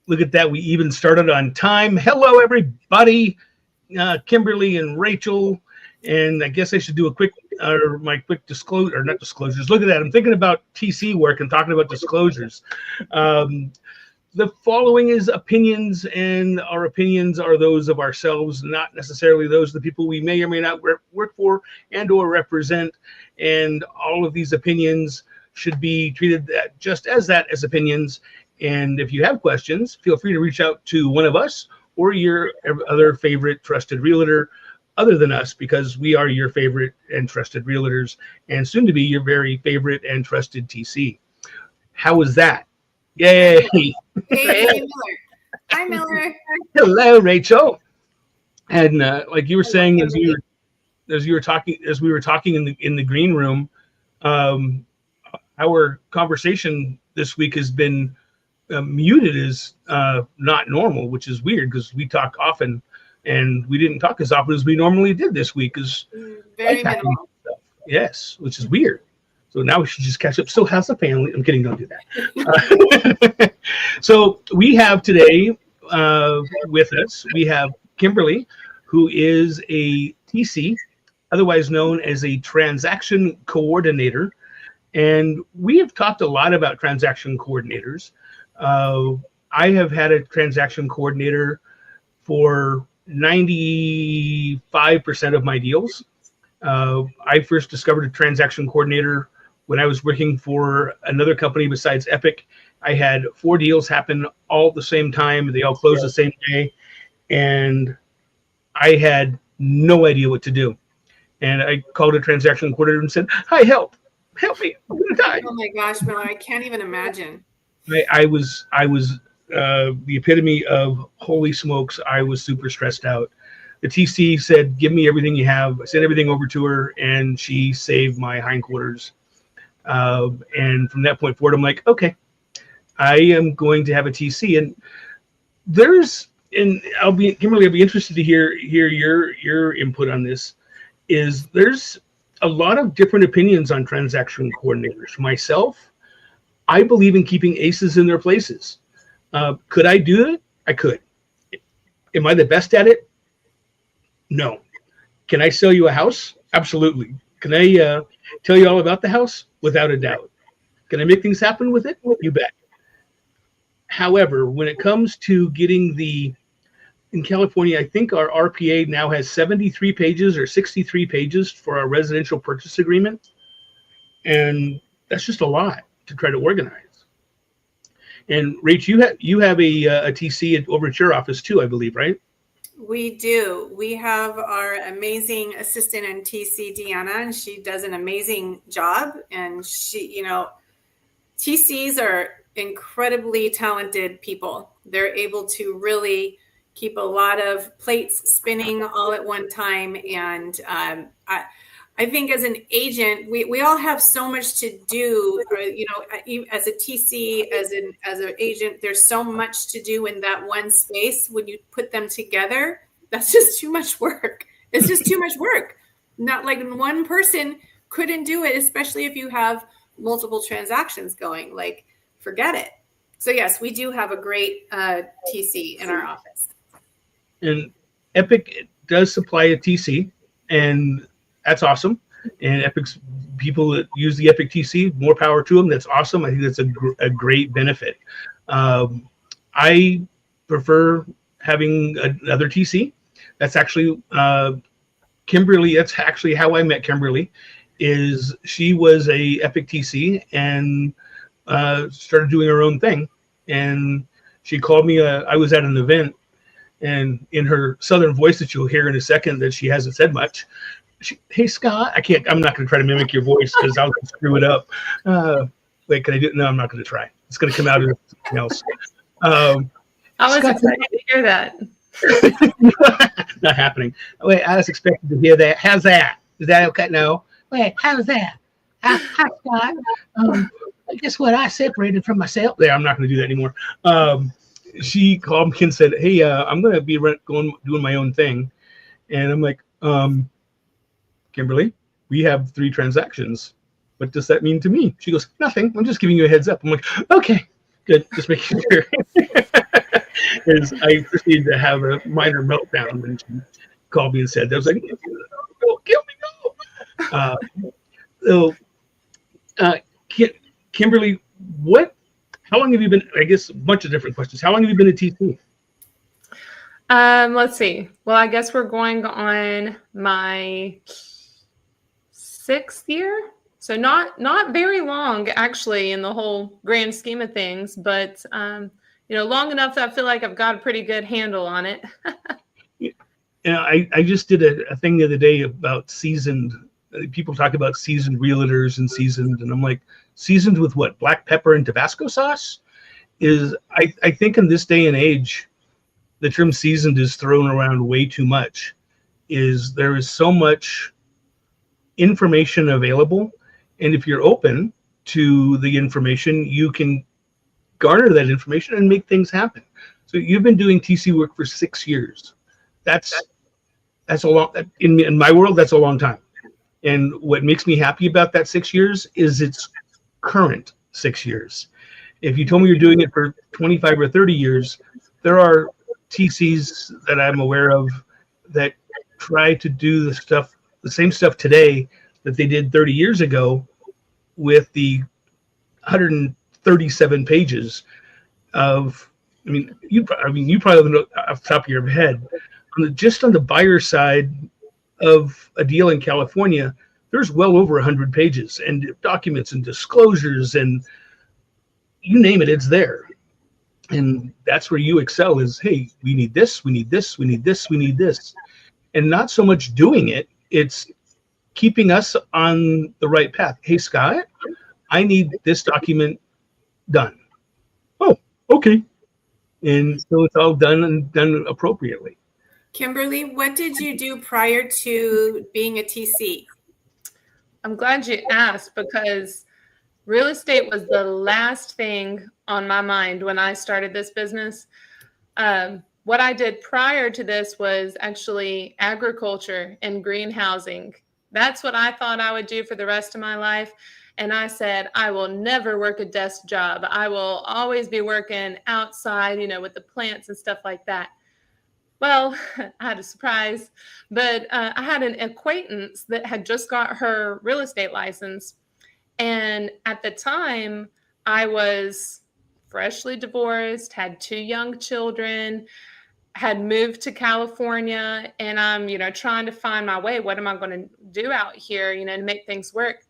Look at that. We even started on time. Hello, everybody. Kimberly and Rachel. And I guess I should do my quick disclosure, or not disclosures. Look at that. I'm thinking about TC work and talking about disclosures. The following is opinions, and our opinions are those of ourselves, not necessarily those of the people we may or may not work for and or represent. And all of these opinions should be treated just as that, as opinions. And if you have questions, feel free to reach out to one of us or your other favorite trusted realtor other than us, because we are your favorite and trusted realtors, and soon to be your very favorite and trusted TC. How was that? Yay! Hey, Miller. Hi, Miller. Hello, Rachel. And like you were saying, as we were talking in the green room, our conversation this week has been muted as not normal, which is weird because we talk often, and we didn't talk as often as we normally did this week. Because very minimal. Yes, which is weird. So now we should just catch up. So how's the family? I'm kidding. Don't do that. So we have today with us, we have Kimberly, who is a TC, otherwise known as a transaction coordinator. And we have talked a lot about transaction coordinators. I have had a transaction coordinator for 95% of my deals. I first discovered a transaction coordinator when I was working for another company besides Epic. I had 4 deals happen all at the same time. They all closed the same day. And I had no idea what to do. And I called a transaction coordinator and said, "Hi, help me. I'm going to die." Oh my gosh, Miller, I can't even imagine. I was the epitome of holy smokes. I was super stressed out. The TC said, "Give me everything you have." I sent everything over to her, and she saved my hindquarters. And from that point forward, I'm like, okay, I am going to have a TC. And Kimberly, I'll be interested to hear your input on this. There's a lot of different opinions on transaction coordinators. Myself, I believe in keeping aces in their places. Could I do it? I could. Am I the best at it? No. Can I sell you a house? Absolutely. Can I tell you all about the house? Without a doubt. Can I make things happen with it? You bet. However, when it comes to getting in California, I think our RPA now has 73 pages or 63 pages for our residential purchase agreement. And that's just a lot to try to organize. And Rach, you have a TC over at your office too, I believe, right? We do. We have our amazing assistant in TC, Deanna, and she does an amazing job. And she, TCs are incredibly talented people. They're able to really keep a lot of plates spinning all at one time. And I think as an agent, we all have so much to do. As a TC, as an agent, there's so much to do in that one space. When you put them together, that's just too much work. It's just too much work. Not like one person couldn't do it, especially if you have multiple transactions going. Like, forget it. So yes, we do have a great TC in our office. And Epic does supply a TC, and that's awesome. And Epic's people that use the Epic TC, more power to them. That's awesome. I think that's a great benefit. I prefer having another TC. That's actually Kimberly. That's actually how I met Kimberly. She was a Epic TC and started doing her own thing. And she called me. I was at an event, and in her southern voice that you'll hear in a second, that she hasn't said much. "Hey, Scott," I'm not going to try to mimic your voice because I'll screw it up. Wait, can I do it? No, I'm not going to try. It's going to come out as something else. I was excited to hear that. Not happening. Wait, I was expecting to hear that. How's that? Is that okay? No. Wait, how's that? Hi, Scott. Guess what? I separated from myself. There, I'm not going to do that anymore. She called me and said, "Hey, I'm going to be doing my own thing," and I'm like, "Kimberly, we have 3 transactions. What does that mean to me?" She goes, "Nothing. I'm just giving you a heads up." I'm like, "Okay, good. Just making sure." is I proceeded to have a minor meltdown when she called me and said, "I was like, no, kill me, no." So, Kimberly, how long have you been? I guess a bunch of different questions. How long have you been at TC? Let's see. Well, I guess we're going on my 6th year. So not very long actually in the whole grand scheme of things, but long enough that I feel like I've got a pretty good handle on it. I just did a thing the other day about seasoned. People talk about seasoned realtors and seasoned, and I'm like, seasoned with what? Black pepper and Tabasco sauce? I think in this day and age, the term seasoned is thrown around way too much. There is so much information available, and if you're open to the information, you can garner that information and make things happen. So you've been doing TC work for 6 years. That's a long, in my world, that's a long time. And what makes me happy about that 6 years is it's current 6 years. If you told me you're doing it for 25 or 30 years, there are TCs that I'm aware of that try to do the same stuff today that they did 30 years ago with the 137 pages of, you probably know off the top of your head, just on the buyer side of a deal in California, there's well over 100 pages and documents and disclosures and you name it, it's there. And that's where you excel is, hey, we need this, we need this, we need this, we need this. And not so much doing it, it's keeping us on the right path. Hey, Scott, I need this document done. Oh, okay. And so it's all done and done appropriately. Kimberly, what did you do prior to being a TC? I'm glad you asked because real estate was the last thing on my mind when I started this business. What I did prior to this was actually agriculture and greenhousing. That's what I thought I would do for the rest of my life. And I said, I will never work a desk job. I will always be working outside, with the plants and stuff like that. Well, I had a surprise, but I had an acquaintance that had just got her real estate license. And at the time, I was freshly divorced, had 2 young children, had moved to California, and I'm, trying to find my way. What am I going to do out here, to make things work?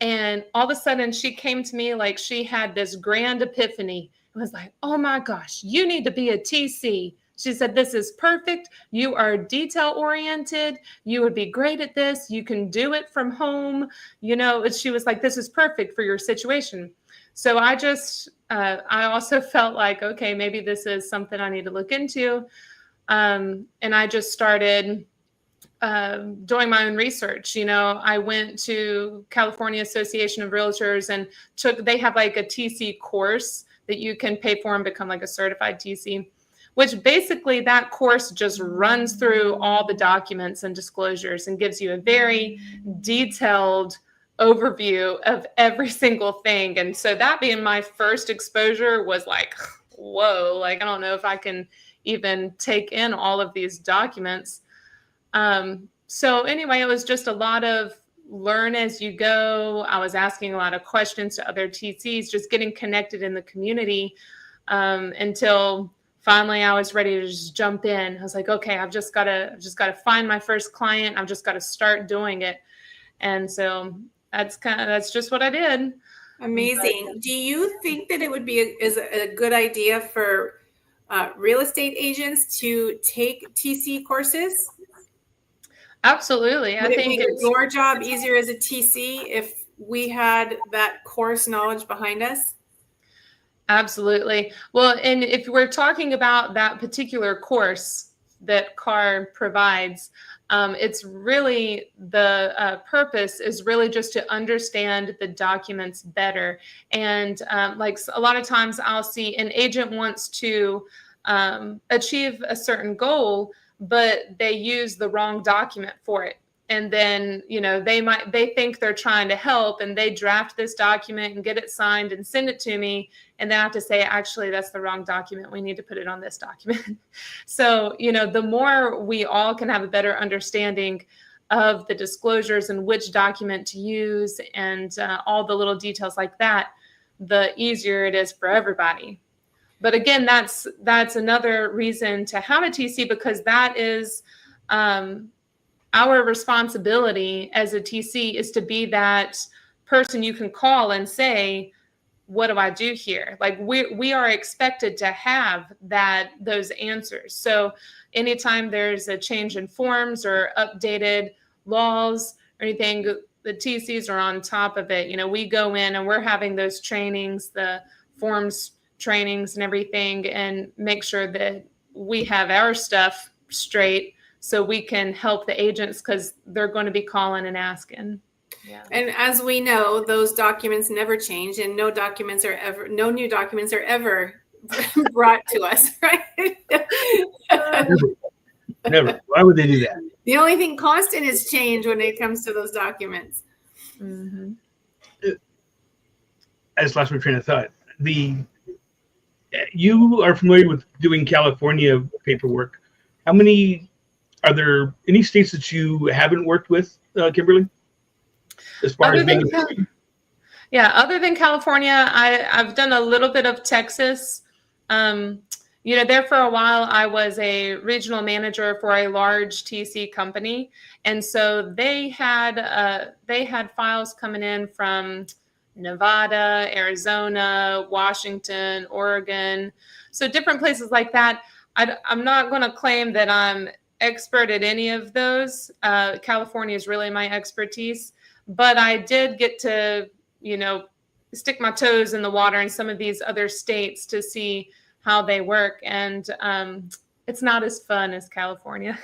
And all of a sudden, she came to me like she had this grand epiphany. It was like, oh my gosh, you need to be a TC. She said, this is perfect. You are detail oriented. You would be great at this. You can do it from home. She was like, this is perfect for your situation. So I also felt like, okay, maybe this is something I need to look into. And I just started doing my own research. I went to California Association of Realtors and they have like a TC course that you can pay for and become like a certified TC, which basically that course just runs through all the documents and disclosures and gives you a very detailed overview of every single thing. And so that being my first exposure was like, whoa, like, I don't know if I can even take in all of these documents. So anyway, it was just a lot of learn as you go. I was asking a lot of questions to other TCs, just getting connected in the community, until finally I was ready to just jump in. I was like, okay, I've just got to find my first client. I've just got to start doing it. And so that's just what I did. Amazing. Do you think that it would be a good idea for real estate agents to take TC courses? Absolutely. Would it make your job easier as a TC if we had that course knowledge behind us? Absolutely. Well, and if we're talking about that particular course that CAR provides, it's really the purpose is really just to understand the documents better. And like a lot of times I'll see an agent wants to achieve a certain goal, but they use the wrong document for it. And then, they think they're trying to help, and they draft this document and get it signed and send it to me. And then I have to say, actually, that's the wrong document. We need to put it on this document. So, the more we all can have a better understanding of the disclosures and which document to use and all the little details like that, the easier it is for everybody. But again, that's another reason to have a TC, because that is our responsibility as a TC, is to be that person you can call and say, what do I do here? Like we are expected to have those answers. So anytime there's a change in forms or updated laws or anything, the TCs are on top of it. We go in and we're having those trainings, the forms trainings and everything, and make sure that we have our stuff straight so we can help the agents, because they're going to be calling and asking. Yeah. And as we know, those documents never change, and no new documents are ever brought to us, right? Never. Why would they do that? The only thing constant is change when it comes to those documents. Mm-hmm. As lost my train of thought. You are familiar with doing California paperwork. Are there any states that you haven't worked with, Kimberly? As far as being other than California, I've done a little bit of Texas. There for a while, I was a regional manager for a large TC company. And so they had files coming in from Nevada, Arizona, Washington, Oregon. So different places like that. I'm not going to claim that I'm expert at any of those. California is really my expertise. But I did get to, stick my toes in the water in some of these other states to see how they work. And it's not as fun as California.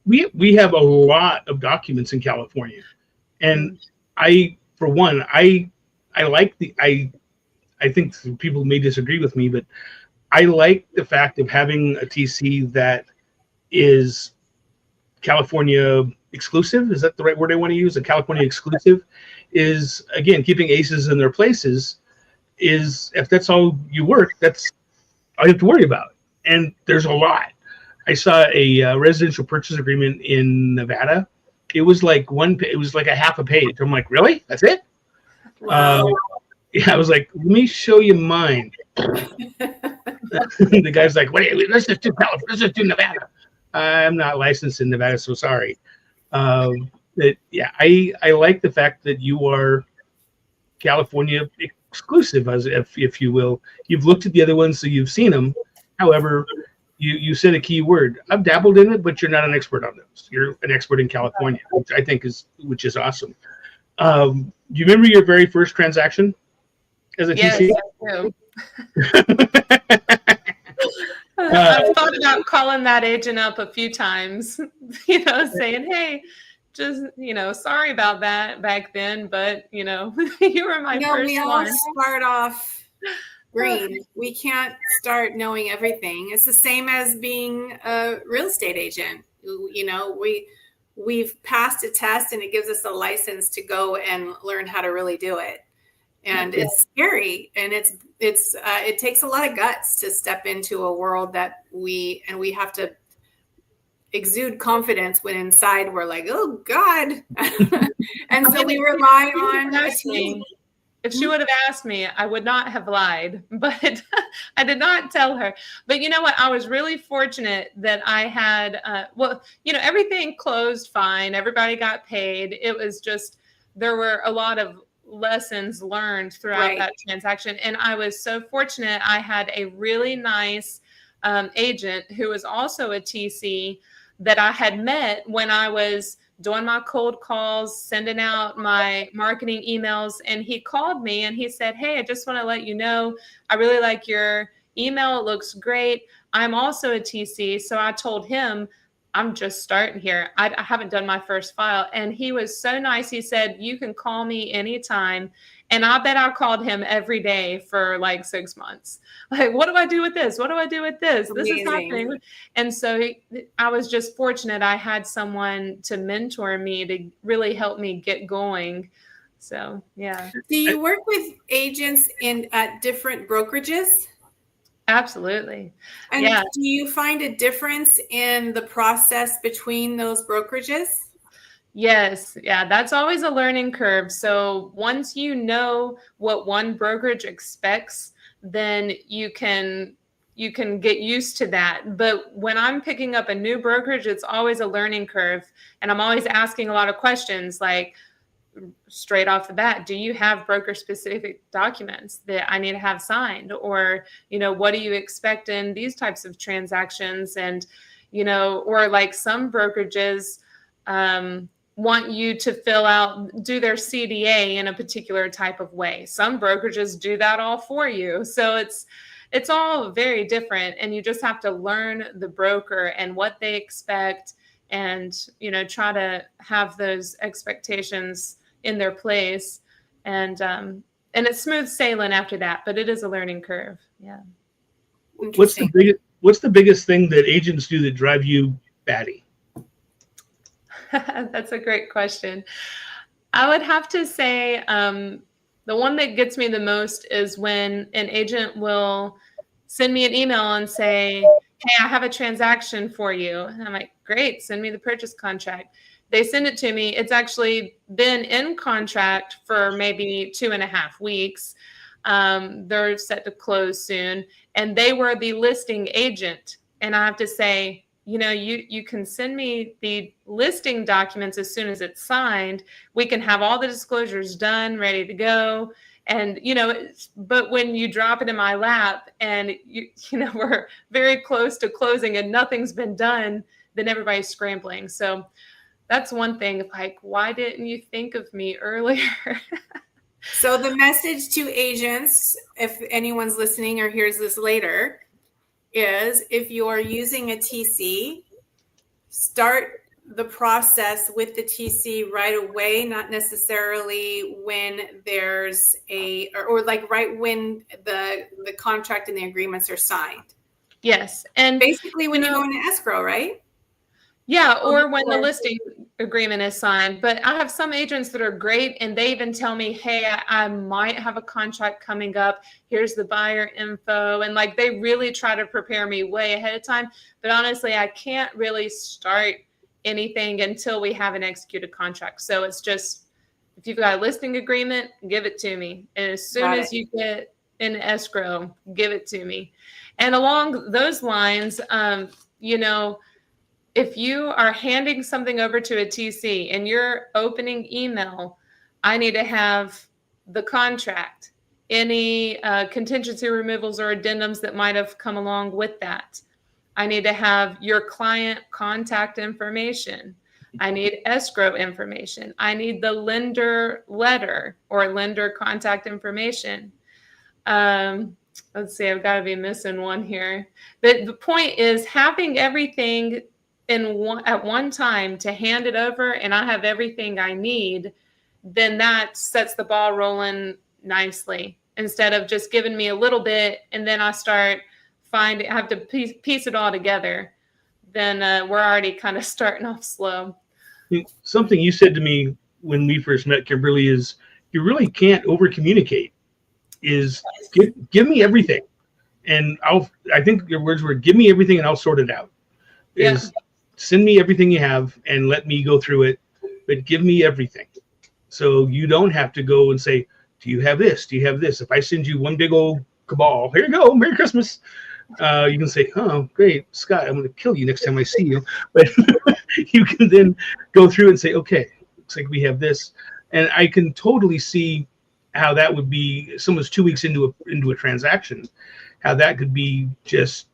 We have a lot of documents in California. And I think people may disagree with me, but I like the fact of having a TC that is California exclusive. Is that the right word I want to use? A California exclusive is, again, keeping aces in their places. Is, if that's all you work, that's all you have to worry about. And there's a lot. I saw a residential purchase agreement in Nevada. It was like a half a page. I'm like, really? That's it? Wow. I was like, let me show you mine. The guy's like, wait, let's just do California. Let's just do Nevada. I'm not licensed in Nevada, so sorry. I like the fact that you are California exclusive, as if you will. You've looked at the other ones, so you've seen them. However, you said a key word. I've dabbled in it, but you're not an expert on those. You're an expert in California, which I think is awesome. Do you remember your very first transaction as a TC? Yes, I do. I've thought about calling that agent up a few times, saying, hey, just, sorry about that back then, but, you were my first we all one. Start off green. We can't start knowing everything. It's the same as being a real estate agent. We've passed a test, and it gives us a license to go and learn how to really do it. And it's scary, and it takes a lot of guts to step into a world that we have to exude confidence when inside we're like, oh God. And so we rely on a team. If she would have asked me, I would not have lied, but I did not tell her. But you know what? I was really fortunate that I had, everything closed fine. Everybody got paid. It was just, there were a lot of lessons learned throughout that transaction. And I was so fortunate. I had a really nice agent who was also a TC that I had met when I was doing my cold calls, sending out my marketing emails. And he called me and he said, hey, I just want to let you know, I really like your email. It looks great. I'm also a TC. So I told him, I'm just starting here. I haven't done my first file. And he was so nice. He said, you can call me anytime. And I bet I called him every day for like 6 months. Like, what do I do with this? What do I do with this? This is happening. And so I was just fortunate. I had someone to mentor me to really help me get going. So, yeah. Do you work with agents at different brokerages? Absolutely. And do you find a difference in the process between those brokerages? Yes. Yeah. That's always a learning curve. So once you know what one brokerage expects, then you can get used to that. But when I'm picking up a new brokerage, it's always a learning curve. And I'm always asking a lot of questions like, straight off the bat, do you have broker specific documents that I need to have signed? Or, what do you expect in these types of transactions? And, or like some brokerages, want you to do their CDA in a particular type of way. Some brokerages do that all for you. So it's all very different. And you just have to learn the broker and what they expect and, try to have those expectations in their place. And it's smooth sailing after that, but it is a learning curve. Yeah. What's the biggest thing that agents do that drive you batty? That's a great question. I would have to say the one that gets me the most is when an agent will send me an email and say, hey, I have a transaction for you. And I'm like, great, send me the purchase contract. They send it to me. It's actually been in contract for maybe 2.5 weeks. They're set to close soon. And they were the listing agent. And I have to say, you can send me the listing documents as soon as it's signed. We can have all the disclosures done, ready to go. And, but when you drop it in my lap and, we're very close to closing and nothing's been done, then everybody's scrambling. So that's one thing. Like, why didn't you think of me earlier? So the message to agents, if anyone's listening or hears this later, is if you're using a TC, start the process with the TC right away, not necessarily when there's or like right when the contract and the agreements are signed. Yes. And basically when you go into escrow, right? Yeah, or when the listing agreement is signed. But I have some agents that are great and they even tell me, hey, I might have a contract coming up. Here's the buyer info. And like they really try to prepare me way ahead of time. But honestly, I can't really start anything until we have an executed contract. So it's just, if you've got a listing agreement, give it to me. And as soon as you get in escrow, give it to me. And along those lines, if you are handing something over to a TC and you're opening email, I need to have the contract, any contingency removals or addendums that might have come along with that. I need to have your client contact information. I need escrow information. I need the lender letter or lender contact information. Let's see, I've got to be missing one here. But the point is having everything at one time to hand it over and I have everything I need, then that sets the ball rolling nicely instead of just giving me a little bit and then I have to piece it all together. Then we're already kind of starting off slow. Something you said to me when we first met, Kimberly, is you really can't over communicate. Is give me everything, and I think your words were give me everything and I'll sort it out. Send me everything you have and let me go through it, but give me everything. So you don't have to go and say, do you have this? Do you have this? If I send you one big old cabal, here you go, Merry Christmas. You can say, oh, great, Scott, I'm going to kill you next time I see you. But you can then go through and say, okay, looks like we have this. And I can totally see how that would be, someone's 2 weeks into a transaction, how that could be just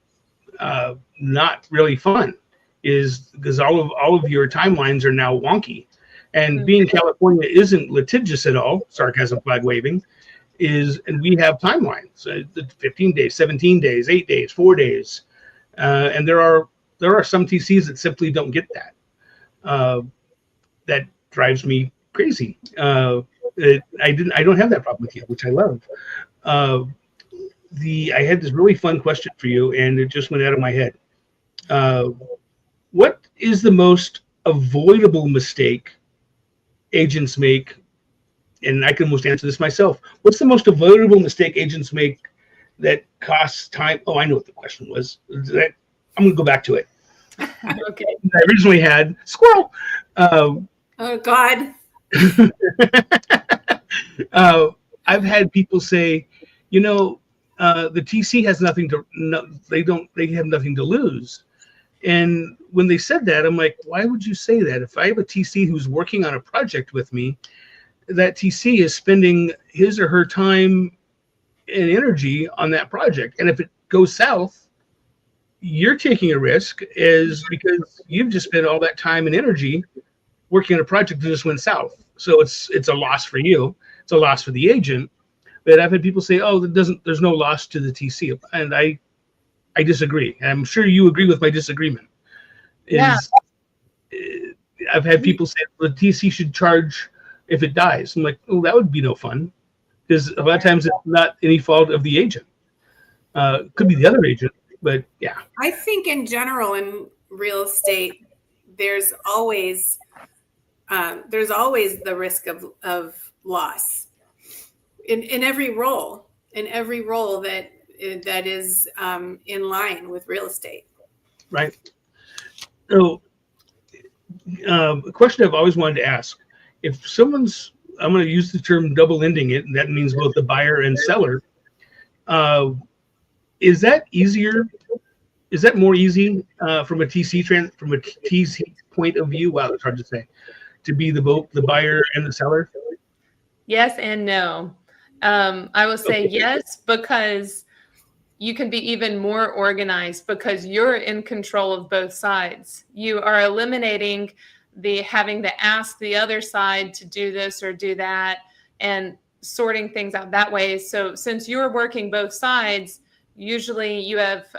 not really fun. Is because all of your timelines are now wonky, and being California isn't litigious at all, sarcasm flag waving, and we have timelines, 15 days, 17 days, 8 days, 4 days, and there are some TCs that simply don't get that. That drives me crazy. I don't have that problem with you, which I love. Uh, I had this really fun question for you, and it just went out of my head. Uh, what is the most avoidable mistake agents make? And I can almost answer this myself. What's the most avoidable mistake agents make that costs time? Oh, I know what the question was. I'm going to go back to it. Okay. I originally had squirrel. Oh God. I've had people say, the TC has nothing to. No, they have nothing to lose. And when they said that, I'm like, why would you say that? If I have a TC who's working on a project with me, that TC is spending his or her time and energy on that project. And if it goes south, you're taking a risk is because you've just spent all that time and energy working on a project that just went south. So it's a loss for you. It's a loss for the agent. But I've had people say, oh, there's no loss to the TC. And I disagree. And I'm sure you agree with my disagreement. Yeah. I've had people say the TC should charge if it dies. I'm like, oh, that would be no fun. Because a lot of times it's not any fault of the agent. Could be the other agent, but yeah. I think in general in real estate, there's always the risk of loss in every role that is in line with real estate. Right. So, a question I've always wanted to ask: if I'm going to use the term double ending it, and that means both the buyer and seller. Is that easier? Is that more easy from a TC point of view? Wow, that's hard to say. To be both the buyer and the seller. Yes and no. I will say yes, because you can be even more organized because you're in control of both sides. You are eliminating having to ask the other side to do this or do that and sorting things out that way. So since you're working both sides, usually you have,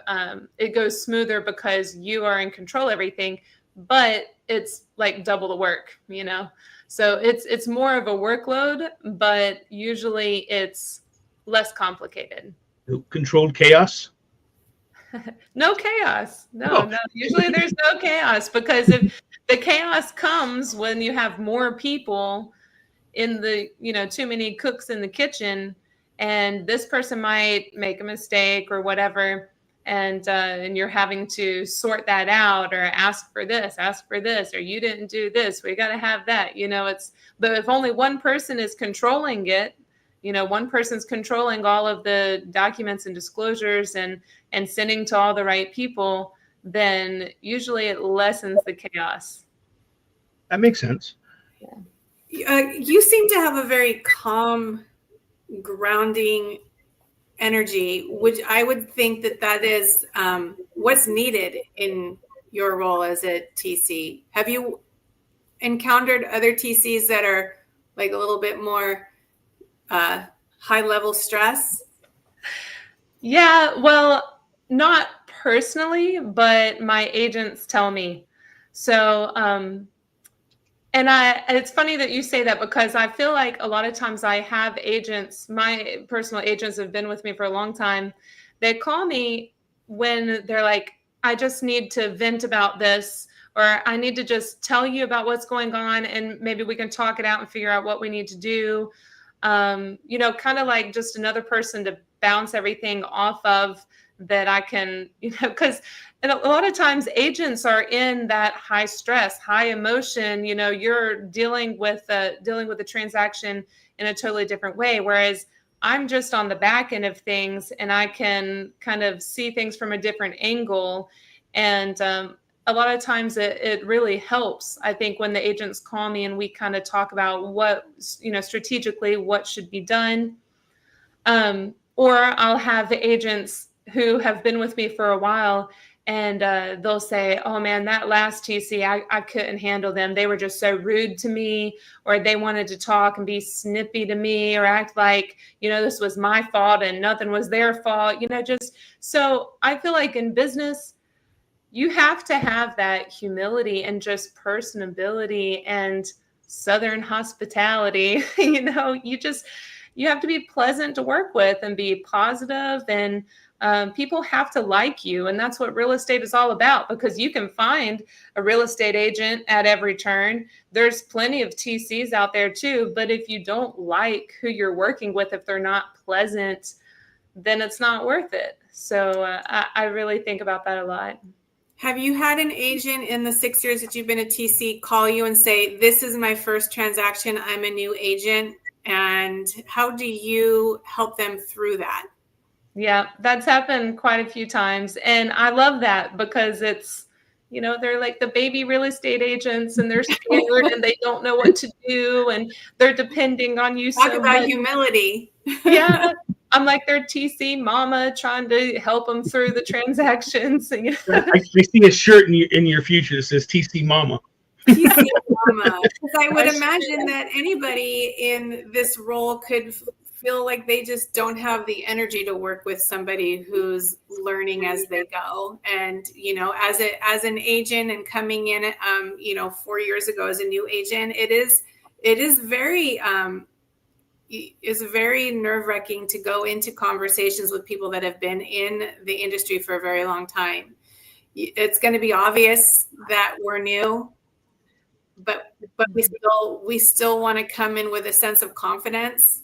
it goes smoother because you are in control of everything, but it's like double the work, So it's more of a workload, but usually it's less complicated. Controlled chaos? No chaos. No. Usually there's no chaos because if the chaos comes when you have more people in the, too many cooks in the kitchen, and this person might make a mistake or whatever, and you're having to sort that out or ask for this, or you didn't do this, we got to have that. But if only one person is controlling it, one person's controlling all of the documents and disclosures and sending to all the right people, then usually it lessens the chaos. That makes sense. Yeah. You seem to have a very calm, grounding energy, which I would think that is what's needed in your role as a TC. Have you encountered other TCs that are like a little bit more high level stress? Yeah, well, not personally, but my agents tell me. So, and it's funny that you say that because I feel like a lot of times I have agents, my personal agents have been with me for a long time. They call me when they're like, I just need to vent about this, or I need to just tell you about what's going on, and maybe we can talk it out and figure out what we need to do. Kind of like just another person to bounce everything off of that I can, because a lot of times agents are in that high stress, high emotion, you're dealing with the transaction in a totally different way. Whereas I'm just on the back end of things and I can kind of see things from a different angle. And a lot of times it really helps, I think, when the agents call me and we kind of talk about what, strategically what should be done. Or I'll have agents who have been with me for a while and they'll say, oh man, that last TC, I couldn't handle them. They were just so rude to me, or they wanted to talk and be snippy to me or act like, this was my fault and nothing was their fault, so I feel like in business, you have to have that humility and just personability and Southern hospitality. You have to be pleasant to work with and be positive, and people have to like you. And that's what real estate is all about, because you can find a real estate agent at every turn. There's plenty of TCs out there too. But if you don't like who you're working with, if they're not pleasant, then it's not worth it. So I really think about that a lot. Have you had an agent in the 6 years that you've been a TC call you and say, this is my first transaction, I'm a new agent? And how do you help them through that? Yeah, that's happened quite a few times. And I love that, because it's, they're like the baby real estate agents, and they're scared and they don't know what to do, and they're depending on you. Talk about humility. Yeah. I'm like their TC mama, trying to help them through the transactions. I see a shirt in your future that says TC Mama. TC Mama. Because I would imagine that anybody in this role could feel like they just don't have the energy to work with somebody who's learning as they go. And, as an agent and coming in, 4 years ago as a new agent, it is very, it's very nerve-wracking to go into conversations with people that have been in the industry for a very long time. It's going to be obvious that we're new, but we still want to come in with a sense of confidence,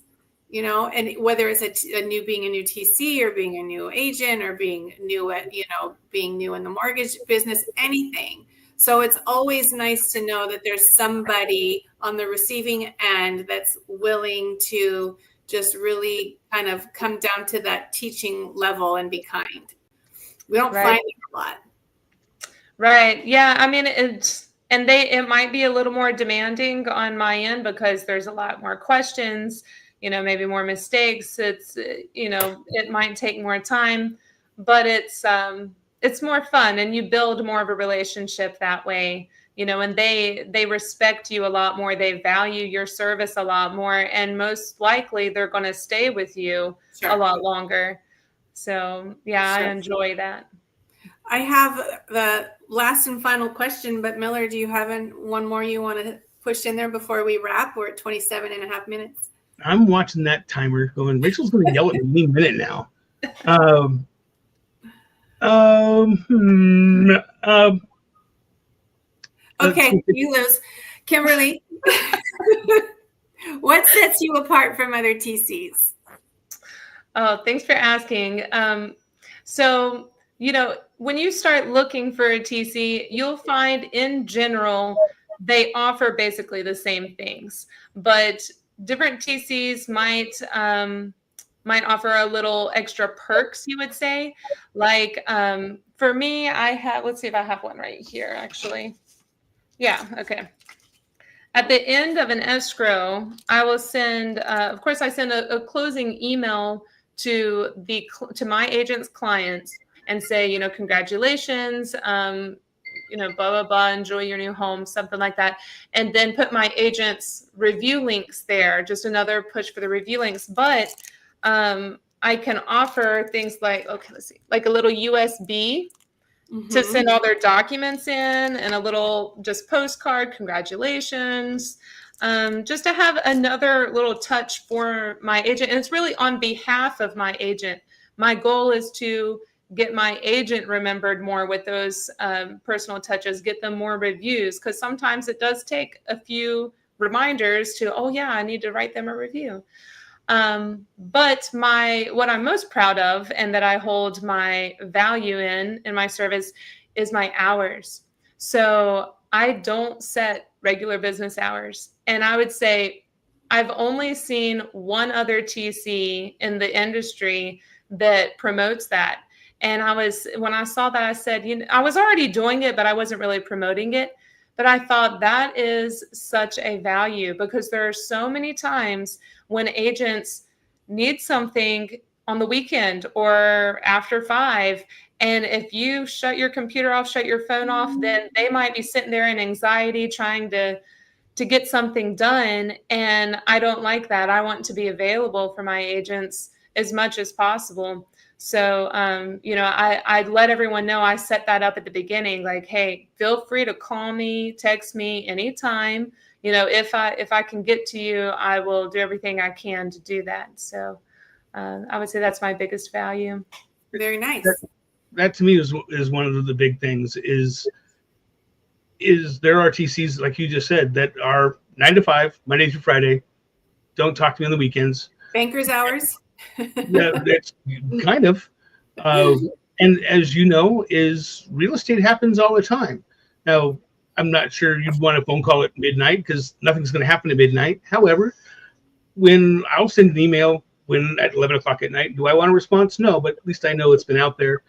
and whether it's being a new TC or being a new agent or being new in the mortgage business, anything. So it's always nice to know that there's somebody on the receiving end that's willing to just really kind of come down to that teaching level and be kind. We don't find it a lot. Right. Yeah. I mean, it might be a little more demanding on my end, because there's a lot more questions, maybe more mistakes. It might take more time, but it's more fun, and you build more of a relationship that way, and they respect you a lot more. They value your service a lot more, and most likely they're going to stay with you a lot longer. So yeah, I enjoy that. I have the last and final question, but Miller, do you have one more you want to push in there before we wrap? We're at 27 and a half minutes. I'm watching that timer going, Rachel's going to yell at me any minute now. Okay, you lose. Kimberly, what sets you apart from other TCs? Oh, thanks for asking. So, when you start looking for a TC, you'll find in general, they offer basically the same things, but different TCs might offer a little extra perks, you would say. Like for me, let's see if I have one right here, actually. Yeah, okay. At the end of an escrow, I will send, of course, I send a closing email to my agent's clients and say, congratulations, blah, blah, blah, enjoy your new home, something like that. And then put my agent's review links there, just another push for the review links. But I can offer things like, like a little USB to send all their documents in, and a little just postcard, congratulations, just to have another little touch for my agent. And it's really on behalf of my agent. My goal is to get my agent remembered more with those personal touches, get them more reviews, because sometimes it does take a few reminders to, oh yeah, I need to write them a review. But what I'm most proud of, and that I hold my value in my service, is my hours. So I don't set regular business hours. And I would say I've only seen one other TC in the industry that promotes that. And when I saw that, I said, I was already doing it, but I wasn't really promoting it. But I thought that is such a value, because there are so many times when agents need something on the weekend or after 5. And if you shut your computer off, shut your phone off, then they might be sitting there in anxiety trying to get something done. And I don't like that. I want to be available for my agents as much as possible. So, I let everyone know, I set that up at the beginning, like, hey, feel free to call me, text me anytime. if I can get to you, I will do everything I can to do that. So I would say that's my biggest value. Very nice. That to me is one of the big things is there are TCs, like you just said, that are 9 to 5, Monday through Friday. Don't talk to me on the weekends. Banker's hours. Yeah, that's kind of. And as you know, is real estate happens all the time. Now, I'm not sure you'd want a phone call at midnight because nothing's going to happen at midnight. However, when I'll send an email at 11 o'clock at night, do I want a response? No, but at least I know it's been out there.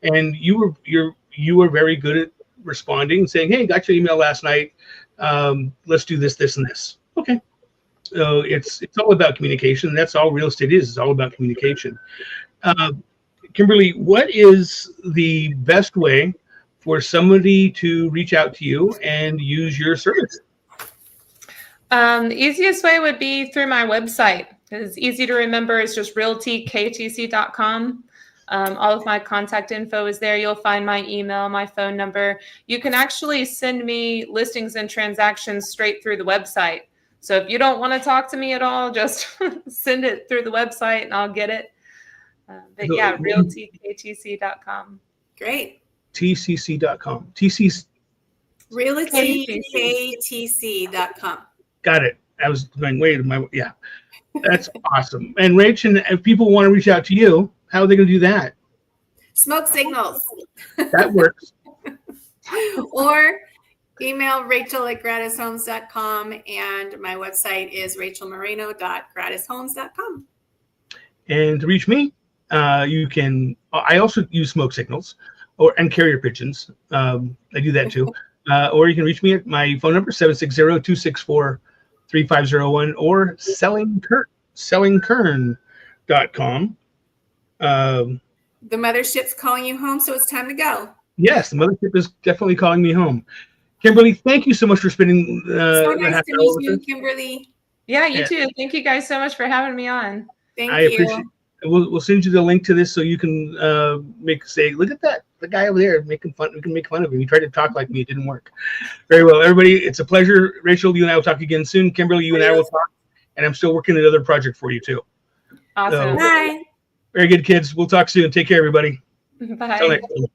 And you were very good at responding, saying, "Hey, got your email last night. Let's do this, this, and this." Okay. So it's all about communication. That's all real estate is. It's all about communication. Kimberly, what is the best way for somebody to reach out to you and use your service? The easiest way would be through my website. It's easy to remember. It's just realtyktc.com. All of my contact info is there. You'll find my email, my phone number. You can actually send me listings and transactions straight through the website. So if you don't want to talk to me at all, just send it through the website and I'll get it. But yeah, realtyktc.com. Great. TCC.com. TCC. realtyktc.com. Got it. I was going, yeah. That's awesome. And Rach, and if people want to reach out to you, how are they going to do that? Smoke signals. That works. Or email rachel@gratishomes.com, and my website is rachelmoreno.gratishomes.com. And to reach me, you can. I also use smoke signals and carrier pigeons. I do that too. Or you can reach me at my phone number 760-264-3501 or sellingkern.com. The mothership's calling you home, so it's time to go. Yes, the mothership is definitely calling me home. Kimberly, thank you so much for spending. So nice to meet you, Kimberly. Yeah, you too. Thank you guys so much for having me on. Thank I you. appreciate. We'll send you the link to this so you can say, look at that, the guy over there making fun. We can make fun of him. He tried to talk like me. It didn't work. Very well, everybody. It's a pleasure. Rachel, you and I will talk again soon. Kimberly, you and I will talk. And I'm still working another project for you too. Awesome. Bye. Very good, kids. We'll talk soon. Take care, everybody. Bye. Till next time.